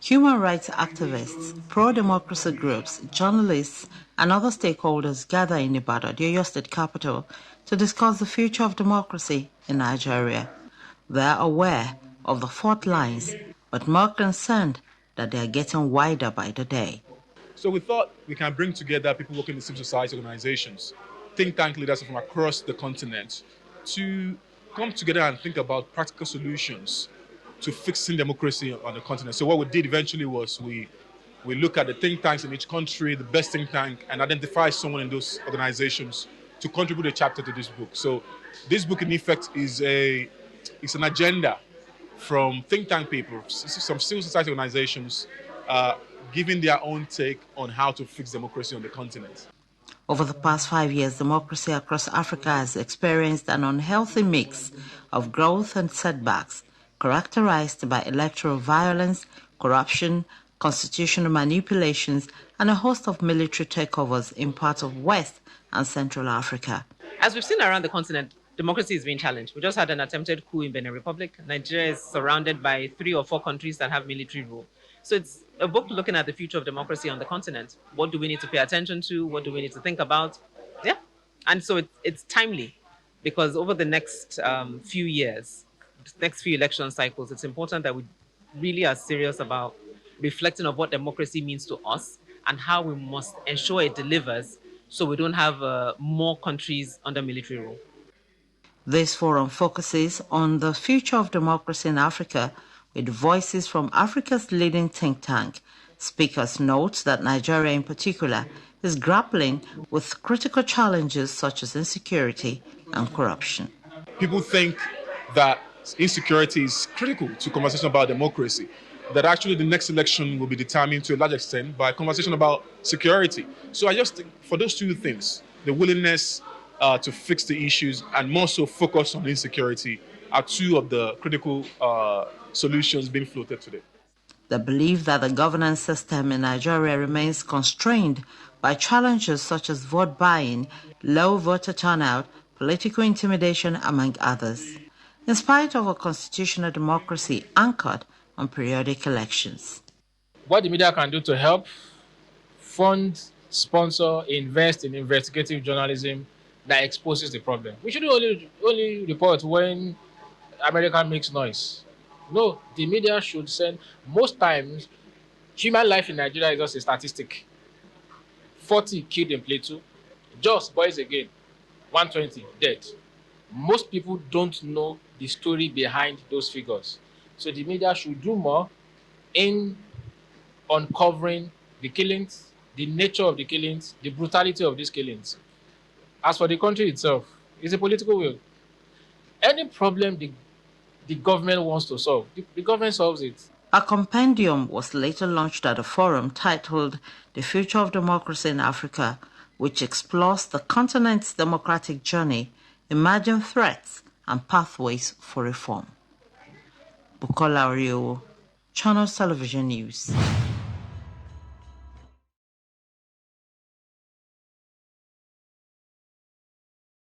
Human rights activists, pro-democracy groups, journalists, and other stakeholders gather in Ibadan, the Oyo State capital, to discuss the future of democracy in Nigeria. They are aware of the fault lines, but more concerned that they are getting wider by the day. So we thought we can bring together people working in civil society organizations, think tank leaders from across the continent to come together and think about practical solutions to fixing democracy on the continent. So what we did eventually was we look at the think tanks in each country, the best think tank, and identify someone in those organizations to contribute a chapter to this book. So this book, in effect, is an agenda from think tank people, some civil society organizations, giving their own take on how to fix democracy on the continent. Over the past 5 years, democracy across Africa has experienced an unhealthy mix of growth and setbacks, characterized by electoral violence, corruption, constitutional manipulations, and a host of military takeovers in parts of West and Central Africa. As we've seen around the continent, democracy is being challenged. We just had an attempted coup in Benin Republic. Nigeria is surrounded by 3 or 4 countries that have military rule. So it's a book looking at the future of democracy on the continent. What do we need to pay attention to? What do we need to think about? Yeah. And so it's timely because over the next few years, next few election cycles, it's important that we really are serious about reflecting on what democracy means to us and how we must ensure it delivers so we don't have more countries under military rule. This forum focuses on the future of democracy in Africa with voices from Africa's leading think tank. Speakers note that Nigeria in particular is grappling with critical challenges such as insecurity and corruption. People think that insecurity is critical to conversation about democracy, that actually the next election will be determined to a large extent by conversation about security. So I just think for those two things, the willingness to fix the issues and more so focus on insecurity are two of the critical solutions being floated today. The belief that the governance system in Nigeria remains constrained by challenges such as vote buying, low voter turnout, political intimidation, among others, in spite of a constitutional democracy anchored on periodic elections. What the media can do to help fund, sponsor, invest in investigative journalism that exposes the problem. We shouldn't only report when America makes noise. No, the media should send. Most times, human life in Nigeria is just a statistic. 40 killed in Plateau, just boys again, 120 dead. Most people don't know the story behind those figures. So the media should do more in uncovering the killings, the nature of the killings, the brutality of these killings. As for the country itself, it's a political will. Any problem the government wants to solve, the government solves it. A compendium was later launched at a forum titled The Future of Democracy in Africa, which explores the continent's democratic journey, emerging threats, and pathways for reform. Bukola Oriowo, Channels Television News.